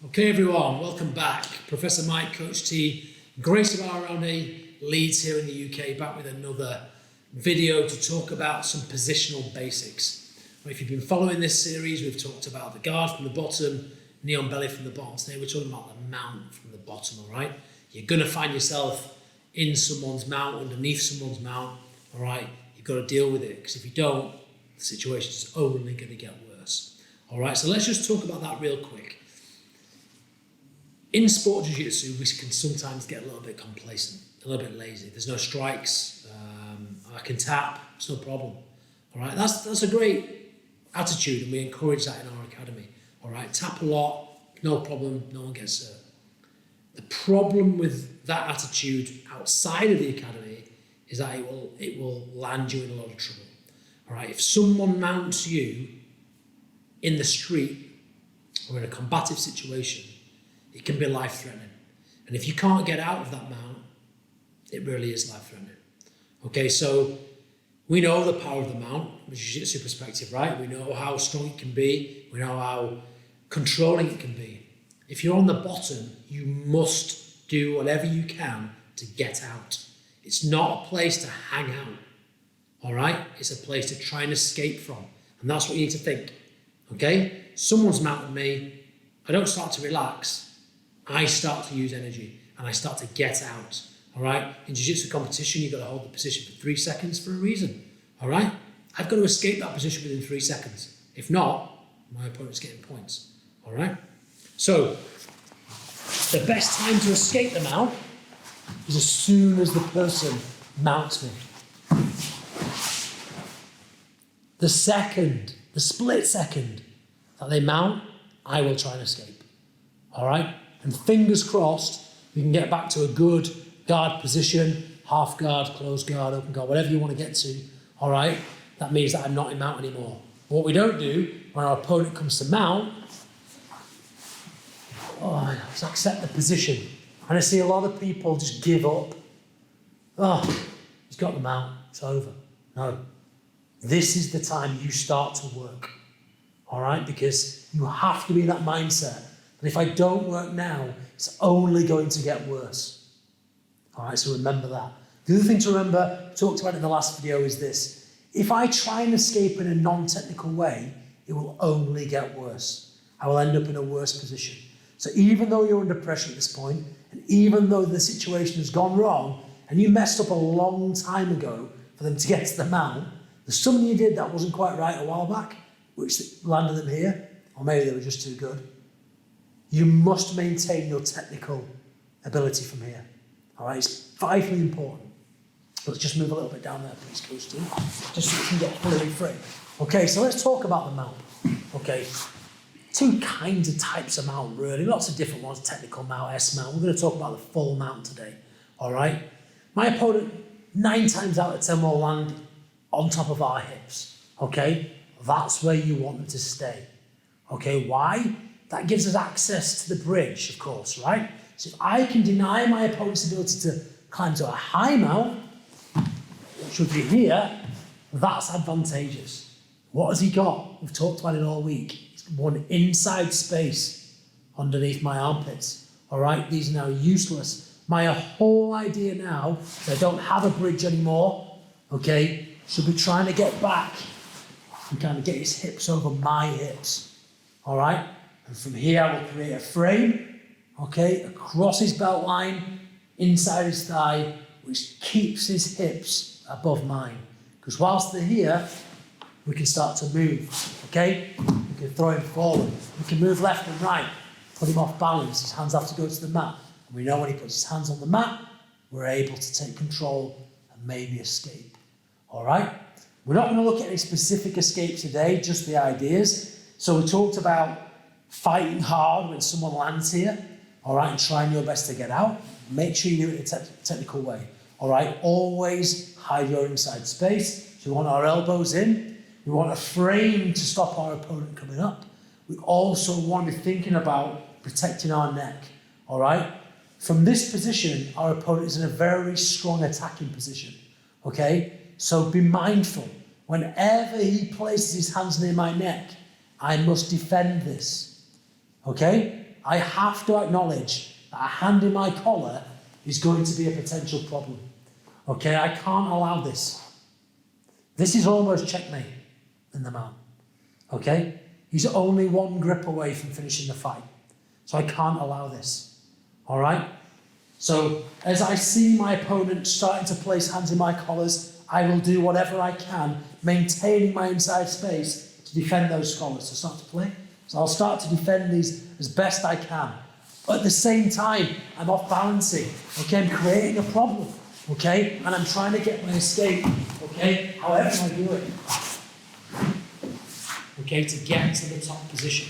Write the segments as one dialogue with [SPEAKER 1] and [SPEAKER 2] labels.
[SPEAKER 1] Okay everyone, welcome back. Professor Mike, Coach T, Grace of Aroni, Leeds here in the UK, back with another video to talk about some positional basics. If you've been following this series, we've talked about the guard from the bottom, knee on belly from the bottom. Today we're talking about the mount from the bottom, all right? You're going to find yourself in someone's mount, underneath someone's mount, all right? You've got to deal with it, because if you don't, the situation is only going to get worse. All right, so let's just talk about that real quick. In sport jiu-jitsu, we can sometimes get a little bit complacent, a little bit lazy. There's no strikes, I can tap, it's no problem. All right, that's a great attitude, and we encourage that in our academy. All right, tap a lot, no problem, no one gets hurt. The problem with that attitude outside of the academy is that it will land you in a lot of trouble. All right, if someone mounts you in the street or in a combative situation, it can be life-threatening. And if you can't get out of that mount, it really is life-threatening. Okay, so we know the power of the mount from a jiu-jitsu perspective, right? We know how strong it can be. We know how controlling it can be. If you're on the bottom, you must do whatever you can to get out. It's not a place to hang out, all right? It's a place to try and escape from. And that's what you need to think, okay? Someone's mounted me. I don't start to relax. I start to use energy and I start to get out, all right? In jiu-jitsu competition, you've got to hold the position for 3 seconds for a reason, all right? I've got to escape that position within 3 seconds. If not, my opponent's getting points, all right? So, the best time to escape the mount is as soon as the person mounts me. The split second that they mount, I will try and escape, all right? And fingers crossed, we can get back to a good guard position, half guard, closed guard, open guard, whatever you want to get to, all right? That means that I'm not in mount anymore. What we don't do when our opponent comes to mount, is accept the position. And I see a lot of people just give up. Oh, he's got the mount, it's over. No, this is the time you start to work, all right? Because you have to be in that mindset. And if I don't work now, it's only going to get worse. All right, so remember that. The other thing to remember, talked about in the last video, is this. If I try and escape in a non-technical way, it will only get worse. I will end up in a worse position. So even though you're under pressure at this point, and even though the situation has gone wrong, and you messed up a long time ago for them to get to the mount, there's something you did that wasn't quite right a while back, which landed them here, or maybe they were just too good. You must maintain your technical ability from here. All right, it's vitally important. Let's just move a little bit down there, please, Coach T, just so we can get fully free. Okay, so let's talk about the mount. Okay, 2 kinds of types of mount, really. Lots of different ones, technical mount, S mount. We're going to talk about the full mount today. All right, my opponent, 9 times out of 10 will land on top of our hips. Okay, that's where you want them to stay. Okay, why? That gives us access to the bridge, of course, right? So if I can deny my opponent's ability to climb to a high mount, which would be here, that's advantageous. What has he got? We've talked about it all week. He's one inside space underneath my armpits, all right? These are now useless. My whole idea now is I don't have a bridge anymore, okay? Should be trying to get back and kind of get his hips over my hips, all right? And from here, I will create a frame, okay, across his belt line, inside his thigh, which keeps his hips above mine. Because whilst they're here, we can start to move, okay? We can throw him forward. We can move left and right, put him off balance. His hands have to go to the mat. And we know when he puts his hands on the mat, we're able to take control and maybe escape, all right? We're not going to look at any specific escapes today, just the ideas. So we talked about fighting hard when someone lands here, all right, and trying your best to get out. Make sure you do it in a technical way, all right? Always hide your inside space. So we want our elbows in. We want a frame to stop our opponent coming up. We also want to be thinking about protecting our neck, all right? From this position, our opponent is in a very strong attacking position, okay? So be mindful. Whenever he places his hands near my neck, I must defend this. Okay? I have to acknowledge that a hand in my collar is going to be a potential problem. Okay, I can't allow this. This is almost checkmate in the mount. Okay, he's only one grip away from finishing the fight. So I can't allow this. All right? So as I see my opponent starting to place hands in my collars, I will do whatever I can, maintaining my inside space to defend those collars. To start to play. So I'll start to defend these as best I can. But at the same time, I'm off balancing. Okay, I'm creating a problem. Okay, and I'm trying to get my escape. Okay, however I do it. Okay, to get to the top position.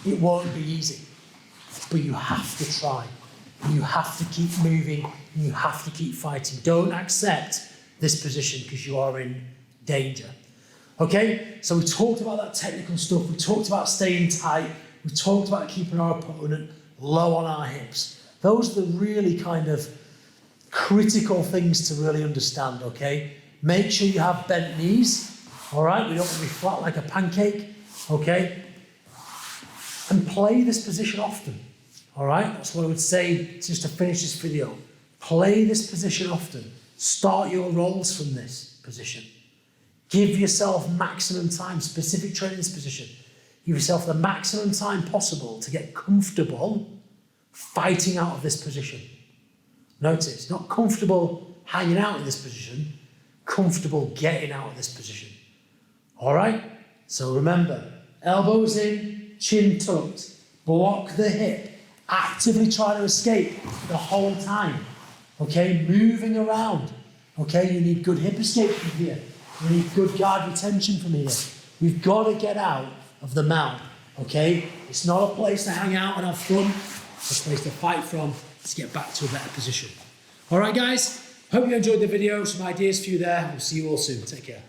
[SPEAKER 1] It won't be easy, but you have to try. You have to keep moving, and you have to keep fighting. Don't accept this position because you are in danger. Okay, so we talked about that technical stuff. We talked about staying tight. We talked about keeping our opponent low on our hips. Those are the really kind of critical things to really understand, okay? Make sure you have bent knees, all right? We don't want to be flat like a pancake, okay? And play this position often, all right? That's what I would say just to finish this video. Play this position often. Start your rolls from this position. Give yourself maximum time, specific training in this position. Give yourself the maximum time possible to get comfortable fighting out of this position. Notice, not comfortable hanging out in this position, comfortable getting out of this position. All right? So remember, elbows in, chin tucked, block the hip, actively try to escape the whole time. Okay, moving around. Okay, you need good hip escape from here. You need good guard retention from here. We've got to get out of the mount. Okay, it's not a place to hang out and have fun. It's a place to fight from. To get back to a better position. All right, guys. Hope you enjoyed the video. Some ideas for you there. We'll see you all soon. Take care.